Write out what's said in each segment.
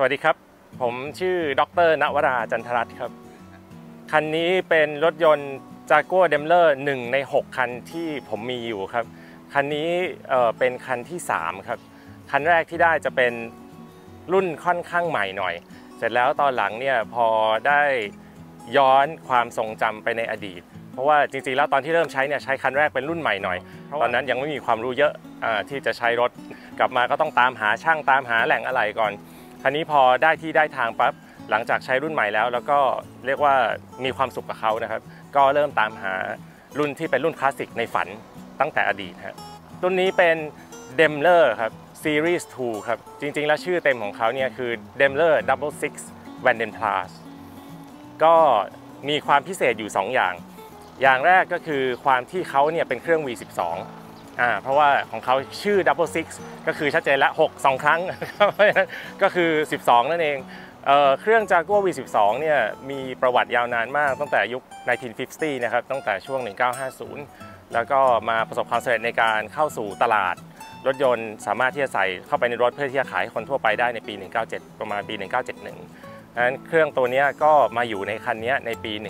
วัสดีครับผมชื่อดร.ณวราจันทรัตน์ครับคันนี้เป็นรถยนต์ Jaguar Daimler 1 ใน 6 คันที่ผมมีอยู่ครับคันนี้เป็นคันที่3ครับคันแรกที่ได้จะเป็นรุ่นค่อนข้างใหม่หน่อยเสร็จแล้วตอนหลังเนี่ยพอได้ย้อนความทรงจำไปในอดีตเพราะว่าจริงๆแล้วตอนที่เริ่มใช้เนี่ยใช้คันแรกเป็นรุ่นใหม่หน่อยตอนนั้นยังไม่มีความรู้เยอะที่จะใช้รถกลับมาก็ต้องตามหาช่างตามหาแหล่งอะไหล่ก่อนคันนี้พอได้ที่ได้ทางปั๊บหลังจากใช้รุ่นใหม่แล้วก็เรียกว่ามีความสุขกับเขานะครับก็เริ่มตามหารุ่นที่เป็นรุ่นคลาสสิกในฝันตั้งแต่อดีตครับรุ่นนี้เป็น Daimler ครับ Series 2 ครับจริงๆแล้วชื่อเต็มของเขาเนี่ยคือ Daimler Double Six Vanden Plas ก็มีความพิเศษอยู่ 2 อย่างแรกก็คือความที่เขาเนี่ยเป็นเครื่อง V12เพราะว่าของเขาชื่อ Double Six ก็คือชัดเจนละ6 2 ครั้งก็คือ12นั่นเองเครื่อง Jaguar V12 เนี่ยมีประวัติยาวนานมากตั้งแต่ยุค 1950 นะครับตั้งแต่ช่วง 1950 แล้วก็มาประสบความสำเร็จในการเข้าสู่ตลาดรถยนต์สามารถที่จะใส่เข้าไปในรถเพื่อที่จะขายให้คนทั่วไปได้ในปี 197 ประมาณปี 1971นั้นเครื่องตัวนี้ก็มาอยู่ในคันนี้ในปี 1974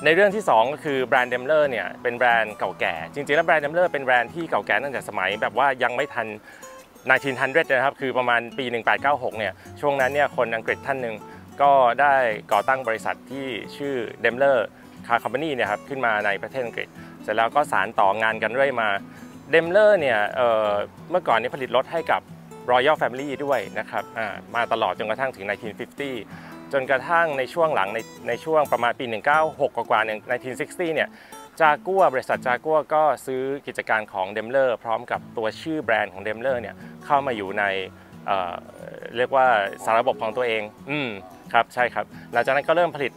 ในเรื่องที่2ก็คือแบรนด์ Daimler เนี่ยเป็นแบรนด์เก่าแก่จริงๆแล้วแบรนด์ Daimler เป็นแบรนด์ที่เก่าแก่ตั้งแต่สมัยแบบว่ายังไม่ทัน 1900 นะครับคือประมาณปี 1896 เนี่ยช่วงนั้นเนี่ยคนอังกฤษท่านหนึ่งก็ได้ก่อตั้งบริษัทที่ชื่อ Daimler Car Company เนี่ยครับขึ้นมาในประเทศอังกฤษเสร็จแล้วก็สานต่องานกันเรื่อยมา Daimler เนี่ยเมื่อก่อนนี้ผลิตรถให้กับ Royal Family ด้วยนะครับมาตลอดจนกระทั่งถึง 1950 จนกระทั่งในช่วงหลังในช่วงประมาณปี 1996 กว่า1960 เนี่ยJaguar บริษัท Jaguar ก็ซื้อกิจการของ Daimler พร้อมกับตัวชื่อแบรนด์ของ Daimler เนี่ยเข้ามาอยู่ในเรียกว่าสาระบบของตัวเองครับใช่ครับหลังจากนั้นก็เริ่มผลิต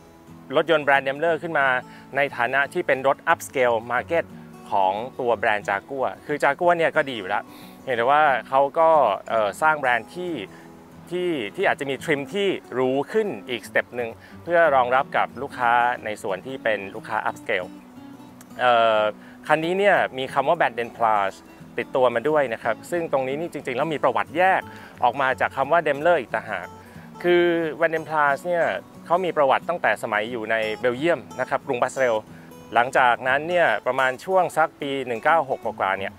รถยนต์แบรนด์ Daimler ขึ้นมาในฐานะที่เป็นรถ upscale market ของตัวแบรนด์ Jaguar คือ Jaguar เนี่ยก็ดีอยู่แล้วเห็นแต่ว่าเขาก็สร้างแบรนด์ที่อาจจะมีทริมที่หรูขึ้นอีกสเต็ปหนึ่งเพื่อรองรับกับลูกค้าในส่วนที่เป็นลูกค้า upscaleคันนี้เนี่ยมีคำว่า Vanden Plas ติดตัวมาด้วยนะครับซึ่งตรงนี้นี่จริงๆแล้วมีประวัติแยกออกมาจากคำว่า Daimler อีกต่างหากคือ Vanden Plas เนี่ยเขามีประวัติตั้งแต่สมัยอยู่ในเบลเยียมนะครับกรุงบรัสเซลส์หลังจากนั้นเนี่ยประมาณช่วงสักปี 1996 กว่าเนี่ย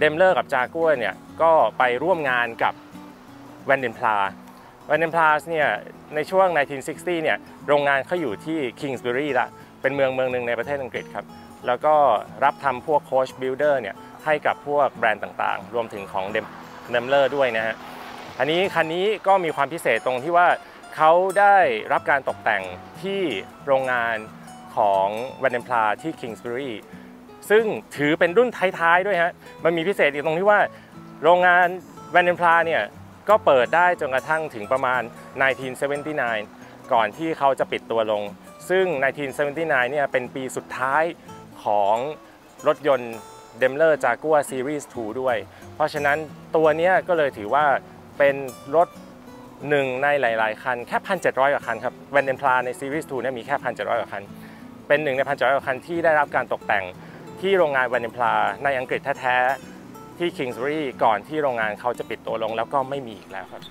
Daimler กับ Jaguar เนี่ยก็ไปร่วมงานกับ Vanden Plas เนี่ยในช่วง 1960 เนี่ยโรงงานเขาอยู่ที่ Kingsbury ละเป็นเมืองหนึ่งในประเทศอังกฤษครับแล้วก็รับทำพวก Coach Builder เนี่ยให้กับพวกแบรนด์ต่างๆรวมถึงของ Daimler ด้วยนะฮะคันนี้ก็มีความพิเศษตรงที่ว่าเขาได้รับการตกแต่งที่โรงงานของ Vanden Plas ที่ Kingsbury ซึ่งถือเป็นรุ่นท้ายๆด้วยฮะมันมีพิเศษอีกตรงที่ว่าโรงงาน Vanden Plas เนี่ยก็เปิดได้จนกระทั่งถึงประมาณ 1979 ก่อนที่เขาจะปิดตัวลงซึ่ง 1979 เนี่ยเป็นปีสุดท้ายของรถยนต์ Daimler Jaguar Series 2 ด้วยเพราะฉะนั้นตัวนี้ก็เลยถือว่าเป็นรถหนึ่งในหลายๆคันแค่ 1,700 กว่าคันครับ Vanden Plas ใน Series 2 เนี่ยมีแค่ 1,700 กว่าคันเป็นหนึ่งใน 1,700 กว่าคันที่ได้รับการตกแต่งที่โรงงาน Vanden Plas ในอังกฤษแท้ๆที่ Kingsbury ก่อนที่โรงงานเขาจะปิดตัวลงแล้วก็ไม่มีอีกแล้วครับ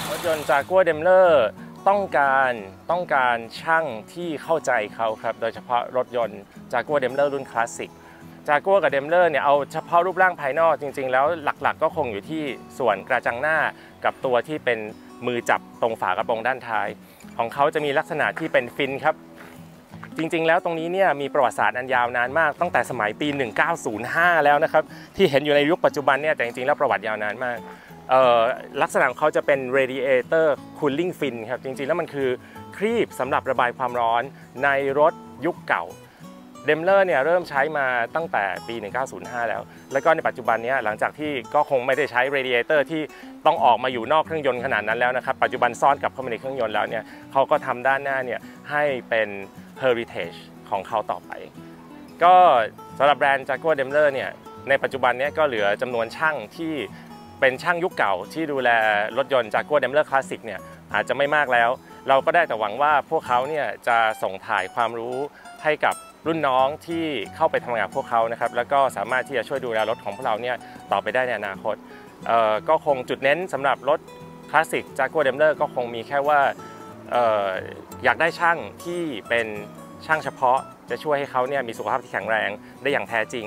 รถยนต์ Jaguar Daimler ต้องการช่างที่เข้าใจเขาครับโดยเฉพาะรถยนต์ Jaguar Daimler รุ่นคลาสสิก Jaguar กับ Daimler เนี่ยเอาเฉพาะรูปร่างภายนอกจริงๆแล้วหลักๆก็คงอยู่ที่ส่วนกระจังหน้ากับตัวที่เป็นมือจับตรงฝากระโปรงด้านท้ายของเขาจะมีลักษณะที่เป็นฟินครับจริงๆแล้วตรงนี้เนี่ยมีประวัติศาสตร์อันยาวนานมากตั้งแต่สมัยปี 1905 แล้วนะครับที่เห็นอยู่ในยุคปัจจุบันเนี่ยแต่จริงๆแล้วประวัติยาวนานมากลักษณะของเขาจะเป็น radiator cooling fin ครับจริงๆแล้วมันคือครีบสำหรับระบายความร้อนในรถยุคเก่า Daimler เนี่ยเริ่มใช้มาตั้งแต่ปี 1905 แล้วก็ในปัจจุบันนี้หลังจากที่ก็คงไม่ได้ใช้ radiator ที่ต้องออกมาอยู่นอกเครื่องยนต์ขนาดนั้นแล้วนะครับปัจจุบันซ่อนกลับเข้ามาในเครื่องยนต์แล้วเนี่ยเขาก็ทำด้านหน้าเนี่ยให้เป็น heritage ของเขาต่อไปก็สำหรับแบรนด์ Jaguar Daimler เนี่ยในปัจจุบันนี้ก็เหลือจำนวนช่างที่เป็นช่างยุคเก่าที่ดูแลรถยนต์ Jaguar Daimler Classic เนี่ยอาจจะไม่มากแล้ว เราก็ได้แต่หวังว่าพวกเขาเนี่ยจะส่งถ่ายความรู้ให้กับรุ่นน้องที่เข้าไปทำงานกับพวกเขานะครับแล้วก็สามารถที่จะช่วยดูแลรถของพวกเราเนี่ยต่อไปได้ในอนาคตก็คงจุดเน้นสำหรับรถคลาสสิกจากัวเดมเลอร์ก็คงมีแค่ว่าอยากได้ช่างที่เป็นช่างเฉพาะจะช่วยให้เขาเนี่ยมีสุขภาพที่แข็งแรงได้อย่างแท้จริง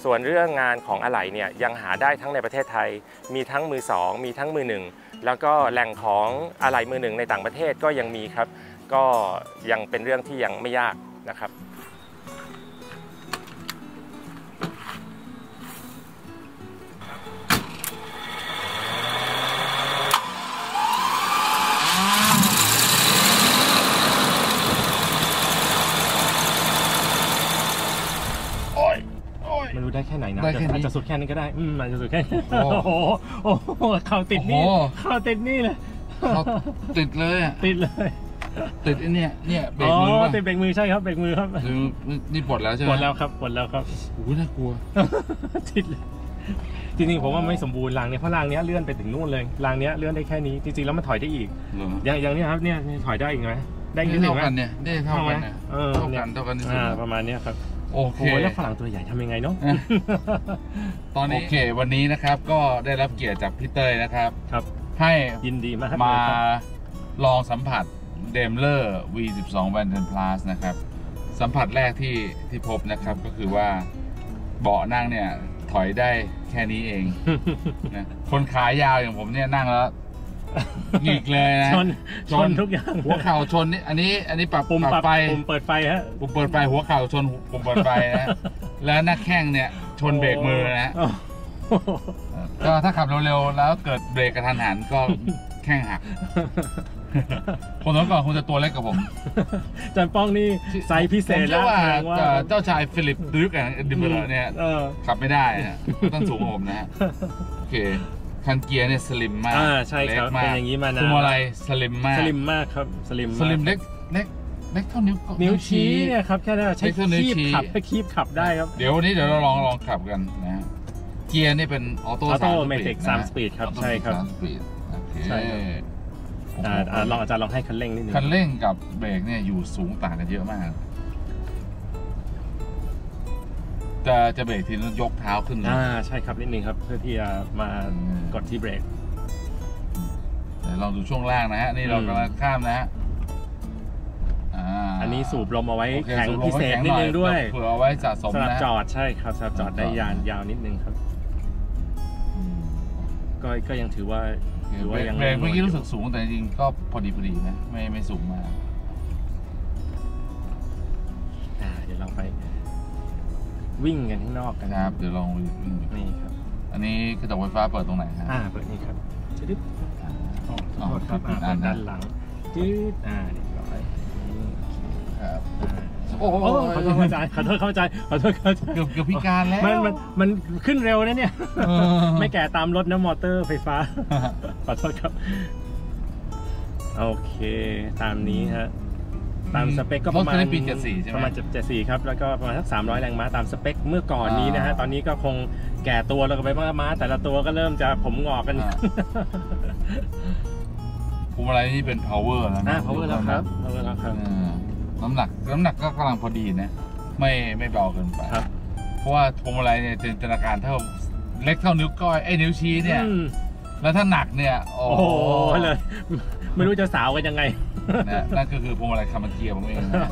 ส่วนเรื่องงานของอะไหล่เนี่ยยังหาได้ทั้งในประเทศไทยมีทั้งมือสองมีทั้งมือหนึ่งแล้วก็แหล่งของอะไหล่มือหนึ่งในต่างประเทศก็ยังมีครับก็ยังเป็นเรื่องที่ยังไม่ยากนะครับไม่รู้ได้แค่ไหนนะอาจจะสุดแค่นี้ก็ได้อาจจะสุดแค่โอ้โหเข่าติดนี่เข่าติดนี่เลยติดเลยติดเลยติดไอ้เนี่ยเบรกมือติดเบรกมือใช่ครับเบรกมือครับนี่ปลดแล้วใช่ไหมปลดแล้วครับปลดแล้วครับโอ้น่ากลัวติดเลยจริงๆผมว่าไม่สมบูรณ์รางนี้เพราะรางนี้เลื่อนไปถึงนู่นเลยรางนี้เลื่อนได้แค่นี้จริงๆแล้วมันถอยได้อีกอย่างนี้ครับเนี่ยถอยได้อีกไหมได้นิดหนึ่งไหมเนี่ยได้เท่ากันเนี่ยเท่ากันประมาณนี้ครับโอเคแล้วฝรั่งตัวใหญ่ทำยังไงเนาะตอนนี้โอเควันนี้นะครับก็ได้รับเกียรติจากพี่เต้ยนะครับให้ยินดีมากมาลองสัมผัส Daimler V12 Vantage Plus นะครับสัมผัสแรกที่พบนะครับก็คือว่าเบาะนั่งเนี่ยถอยได้แค่นี้เองนะคนขายาวอย่างผมเนี่ยนั่งแล้วหงิกเลยนะชนทุกอย่างหัวเข่าชนนี่อันนี้ปรับปุ่มไฟปุ่มเปิดไฟฮะปุ่มเปิดไฟหัวเข่าชนปุ่มเปิดไฟนะแล้วหน้าแข้งเนี่ยชนเบรกมือนะก็ถ้าขับเร็วๆแล้วเกิดเบรกกระทันหันก็แข้งหักคนนั้นก่อนคงจะตัวเล็กกับผมจันป้องนี่ไซส์พิเศษแล้วว่าเจ้าชายฟิลิปดึกอ่ะดิมเบอร์เนี่ยขับไม่ได้ต้องสูงผมนะโอเคคันเกียร์เนี่ยสลิมมากใช่ครับเป็นอย่างนี้มานะพวงมาลัยสลิมมากสลิมมากครับสลิมเล็กเท่านิ้วชี้เนี่ยครับแค่นั้นใช้คีบขับไปคีบขับได้ครับเดี๋ยววันนี้เดี๋ยวเราลองขับกันนะเกียร์นี่เป็นออโต้เมติก3 สปีดครับใช่ครับใช่ลองอาจารย์ลองให้คันเร่งนิดนึงคันเร่งกับเบรกเนี่ยอยู่สูงต่างกันเยอะมากจะเบรกทีนั้นยกเท้าขึ้นใช่ครับนิดนึงครับเพื่อที่จะมากดที่เบรกเดี๋ยวลองดูช่วงล่างนะฮะนี่เรากำลังข้ามนะฮะอันนี้สูบลมเอาไว้แข็งพิเศษนิดนึงด้วยเผื่อเอาไว้สะสมสำหรับจอดใช่ครับสำหรับจอดได้ยาวนิดนึงครับก็ยังถือว่ายังเมื่อกี้รู้สึกสูงแต่จริงก็พอดีนะไม่สูงมากเดี๋ยวเราไปวิ่งกันข้างนอกกันครับเดี๋ยวลองวิ่งนี่ครับอันนี้กระจกไฟฟ้าเปิดตรงไหนฮะเปิดนี่ครับจะดึ๊บขอโทษครับด้านหลังจืดเรียบร้อยครับโอ้ขอโทษเข้าใจเกือบพิการแล้วมันขึ้นเร็วนะเนี่ยไม่แก่ตามรถนะมอเตอร์ไฟฟ้าขอโทษครับโอเคตามนี้ฮะตามสเปคก็ประมาณปี74ใช่ไหมประมาณ74ครับแล้วก็ประมาณสัก300 แรงม้าตามสเปคเมื่อก่อนนี้นะฮะตอนนี้ก็คงแก่ตัวแล้วก็ไปม้าแต่ละตัวก็เริ่มจะผมงอกกันพวงมาลัยนี่เป็น power แล้วนะ power แล้วครับน้ำหนักก็กำลังพอดีนะไม่เบาเกินไปเพราะว่าพวงมาลัยเนี่ยจินตนาการเท่าเล็กเท่านิ้วก้อยนิ้วชี้เนี่ยแล้วถ้าหนักเนี่ยโอ้โหเลยไม่รู้จะสาวกันยังไงนั่นก็คือพวงมาลัยคามาเกียร์ผมเองนะ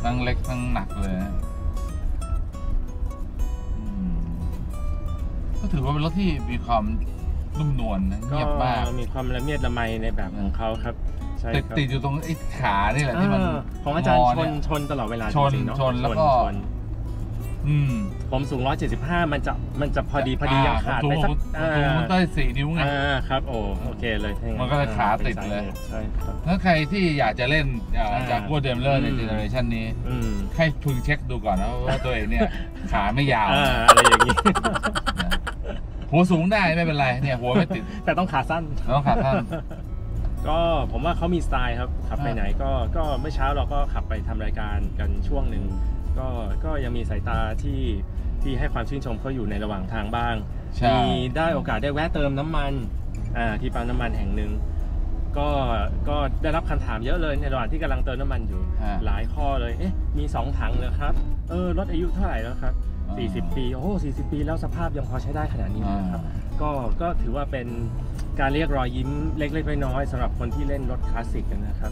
ทั้งเล็กทั้งหนักเลยนะก็ถือว่าเป็นรถที่มีความนุ่มนวลนะเงียบมากมีความละเมียดละไมในแบบของเขาครับติดอยู่ตรงไอ้ขานี่แหละที่มันของอาจารย์ชนตลอดเวลาชนแล้วก็ผมสูง175มันจะพอดียังขาดไปสักมันได้4 นิ้วไงครับโอเคเลยมันก็เลยขาติดเลยใช่ครับถ้าใครที่อยากจะเล่นจากพวกเดมเลอร์ในเจเนอเรชันนี้ให้พึงเช็คดูก่อนนะว่าตัวเองเนี่ยขาไม่ยาวอะไรอย่างนี้หัวสูงได้ไม่เป็นไรเนี่ยหัวไม่ติดแต่ต้องขาสั้นก็ผมว่าเขามีสไตล์ครับขับไปไหนก็เมื่อเช้าเราก็ขับไปทำรายการกันช่วงหนึ่งก็ยังมีสายตาที่ให้ความชื่นชมเขาอยู่ในระหว่างทางบ้างมีได้โอกาสได้แวะเติมน้ำมันที่ปั๊มน้ำมันแห่งหนึ่ง ก็ได้รับคำถามเยอะเลยในระหว่างที่กำลังเติมน้ำมันอยู่หลายข้อเลยมี2 ถังเลยครับรถอายุเท่าไหร่แล้วครับ40 ปีโอ้40 ปีแล้วสภาพยังพอใช้ได้ขนาดนี้เลยครับก็ถือว่าเป็นการเรียกรอยยิ้มเล็กๆน้อยๆสำหรับคนที่เล่นรถคลาสสิกนะครับ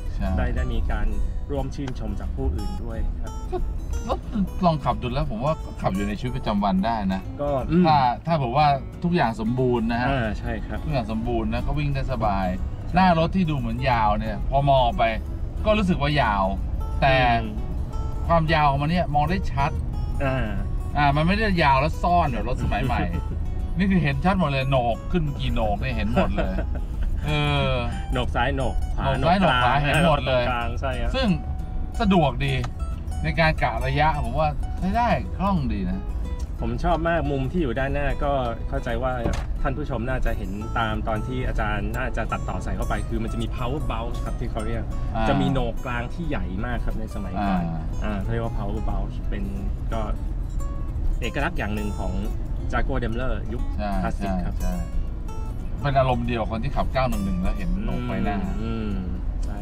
ได้มีการร่วมชื่นชมจากผู้อื่นด้วยครับรถลองขับดูแล้วผมว่าขับอยู่ในชีวิตประจำวันได้นะก็ถ้าผมว่าทุกอย่างสมบูรณ์นะฮะใช่ครับทุกอย่างสมบูรณ์นะก็วิ่งได้สบายหน้ารถที่ดูเหมือนยาวเนี่ยพอมองไปก็รู้สึกว่ายาวแต่ความยาวของมันเนี่ยมองได้ชัดมันไม่ได้ยาวแล้วซ่อนแบบรถสมัยใหม่ นี่คือเห็นชัดหมดเลยโหนกขึ้นกี่โหนกเนี่ยเห็นหมดเลยโหนกซ้ายโหนกขวาโหนกซ้ายโหนกขวาเห็นหมดเลยใช่ครับซึ่งสะดวกดีในการกะระยะผมว่าใช้ได้คล่องดีนะผมชอบมากมุมที่อยู่ด้านหน้าก็เข้าใจว่าท่านผู้ชมน่าจะเห็นตามตอนที่อาจารย์น่าจะตัดต่อใส่เข้าไปคือมันจะมี power bulge ครับที่เขาเรียกจะมีโหนกกลางที่ใหญ่มากครับในสมัยก่อนเขาเรียกว่า power bulge เป็นก็เอกลักษณ์อย่างหนึ่งของ Jaguar Daimler ยุคคลาสสิกครับเป็นอารมณ์เดียวคนที่ขับ 911 แล้วเห็นโหนกไฟหน้าใช่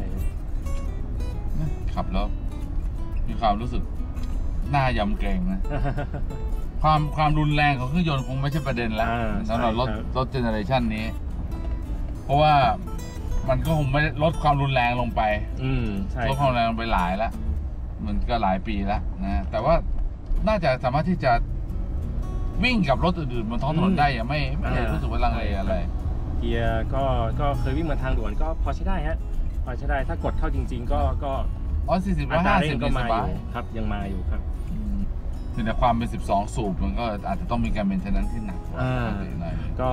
ขับแล้วมีความรู้สึกหน้ายำเกรงนะ ความรุนแรงของเครื่องยนต์คงไม่ใช่ประเด็นแล้วสำหรับรถเจเนอเรชันนี้เพราะว่ามันก็คงไม่ลดความรุนแรงลงไปลดความรุนแรงลงไปหลายแล้วมันก็หลายปีแล้วนะแต่ว่าน่าจะสามารถที่จะวิ่งกับรถอื่นๆบนท้องถนนได้ยังไม่ได้รู้สึกว่าลังเลอะไรเกียร์ก็เคยวิ่งบนทางด่วนก็พอใช้ได้ฮะพอใช้ได้ถ้ากดเข้าจริงๆก็140-150ก็มาอยู่ครับยังมาอยู่ครับแต่ความเป็น12 สูบมันก็อาจจะต้องมีการเมนเทนแนนซ์ที่หนักกว่าปกติหน่อยก็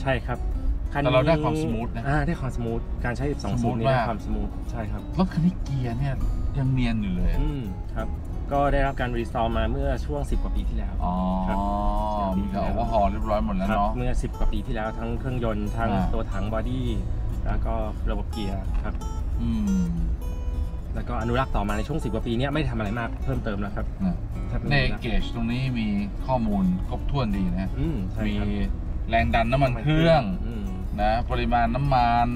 ใช่ครับแต่เราได้ความสมูทนะได้ความสมูทการใช้12 สูบนี้ได้ความสมูทใช่ครับรถคันนี้เกียร์เนี่ยยังเนียนอยู่เลยครับก็ได้รับการรีสตอร์มาเมื่อช่วง10 กว่าปีที่แล้วมีการโอเวอร์ฮอลเรียบร้อยหมดแล้วเนาะเมื่อ10 กว่าปีที่แล้วทั้งเครื่องยนต์ทั้งตัวถังบอดี้แล้วก็ระบบเกียร์ครับแล้วก็อนุรักษ์ต่อมาในช่วง10 กว่าปีนี้ไม่ทำอะไรมากเพิ่มเติมแล้วครับในเกจตรงนี้มีข้อมูลครบถ้วนดีนะมีแรงดันน้ำมันเครื่องนะปริมาณน้ำมัน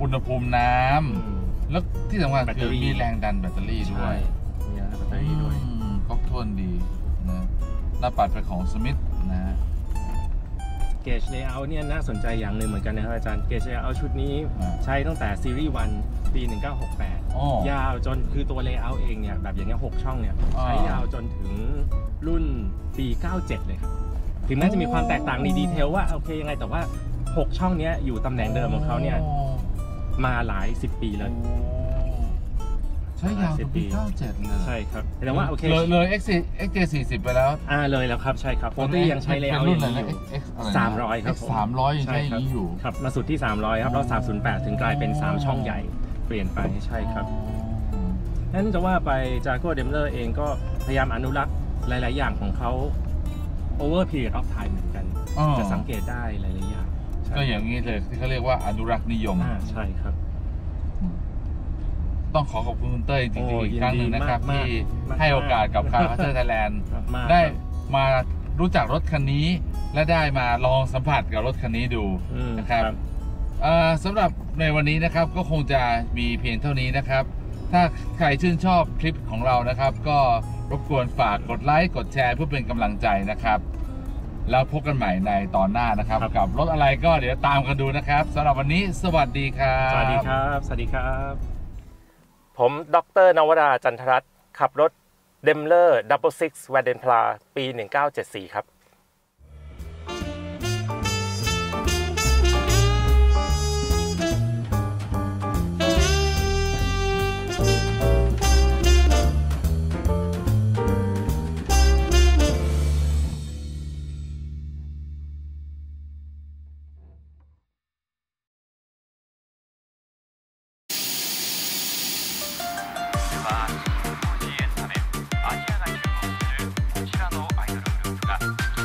อุณหภูมิน้ำแล้วที่สำคัญคือมีแรงดันแบตเตอรี่ด้วยครบถ้วนดีนะหน้าปัดเป็นของสมิธนะเกจเลเยอร์เนี่ยน่าสนใจอย่างหนึ่งเหมือนกันนะครับอาจารย์เกจเลเยอร์ชุดนี้ใช้ตั้งแต่ซีรีส์1ปี1968ยาวจนคือตัวเลเยอร์เองเนี่ยแบบอย่างเงี้ย6 ช่องเนี่ยใช้ยาวจนถึงรุ่นปี97เลยครับถึงแม้จะมีความแตกต่างในดีเทลว่าโอเคยังไงแต่ว่า6 ช่องนี้อยู่ตำแหน่งเดิมของเขาเนี่ยมาหลาย10 ปีเลยใช้ยาวถึงปี97เลยใช่ครับแต่ว่าโอเคเลย XJ40 ไปแล้วเลยแล้วครับใช่ครับโฟตี้ยังใช้เลเยอร์อยู่300ครับ300ยังใช้นี้อยู่ครับมาสุดที่300ครับแล้ว308ถึงกลายเป็น3 ช่องใหญ่เปลี่ยนไปใช่ครับนั้นจะว่าไป Jaguar Daimler เองก็พยายามอนุรักษ์หลายๆอย่างของเขา over period of time เหมือนกันจะสังเกตได้หลายๆอย่างก็อย่างนี้เลยที่เขาเรียกว่าอนุรักษ์นิยมใช่ครับต้องขอบคุณคุณเต้ยจริงๆอีกครั้งหนึ่งนะครับที่ให้โอกาสกับคาร์คัสเตอร์ไทยแลนด์ได้มารู้จักรถคันนี้และได้มาลองสัมผัสกับรถคันนี้ดูนะครับสำหรับในวันนี้นะครับก็คงจะมีเพียงเท่านี้นะครับถ้าใครชื่นชอบคลิปของเรานะครับก็รบกวนฝากกดไลค์กดแชร์เพื่อเป็นกำลังใจนะครับแล้วพบกันใหม่ในตอนหน้านะครับกับรถอะไรก็เดี๋ยวตามกันดูนะครับสำหรับวันนี้สวัสดีครับสวัสดีครับสวัสดีครับผมดร.นวราจันทรัตน์ขับรถ Daimler Double Six Vandenpla ปี 1974 ครับアジアが注目するこちらのアイドルグループが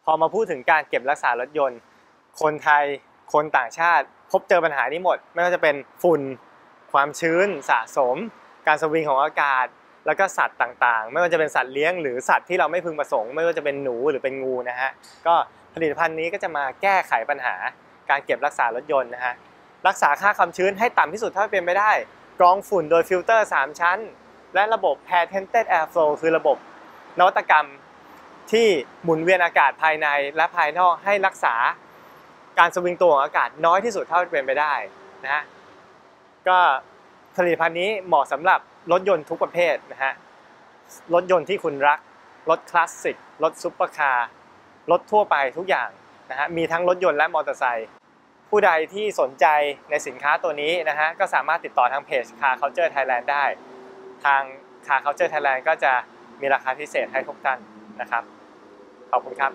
พอมาพูดถึงการเก็บรักษารถยนต์คนไทยคนต่างชาติพบเจอปัญหานี้หมดไม่ว่าจะเป็นฝุ่นความชื้นสะสมการสวิงของอากาศแล้วก็สัตว์ต่างๆไม่ว่าจะเป็นสัตว์เลี้ยงหรือสัตว์ที่เราไม่พึงประสงค์ไม่ว่าจะเป็นหนูหรือเป็นงูนะฮะก็ผลิตภัณฑ์นี้ก็จะมาแก้ไขปัญหาการเก็บรักษารถยนต์นะฮะรักษาค่าความชื้นให้ต่ำที่สุดเท่าที่เป็นไปได้กรองฝุ่นโดยฟิลเตอร์3ชั้นและระบบ Pair Tented Airflow คือระบบนวัตกรรมที่หมุนเวียนอากาศภายในและภายนอกให้รักษาการสวิงตัวของอากาศน้อยที่สุดเท่าที่เป็นไปได้นะฮะก็ผลิตภัณฑ์นี้เหมาะสำหรับรถยนต์ทุกประเภทนะฮะรถยนต์ที่คุณรักรถคลาสสิกรถซุปเปอร์คาร์รถทั่วไปทุกอย่างนะฮะมีทั้งรถยนต์และมอเตอร์ไซค์ผู้ใดที่สนใจในสินค้าตัวนี้นะฮะก็สามารถติดต่อทางเพจ Car Culture Thailand ได้ทาง Car Culture Thailand ก็จะมีราคาพิเศษให้ทุกท่านนะครับขอบคุณครับ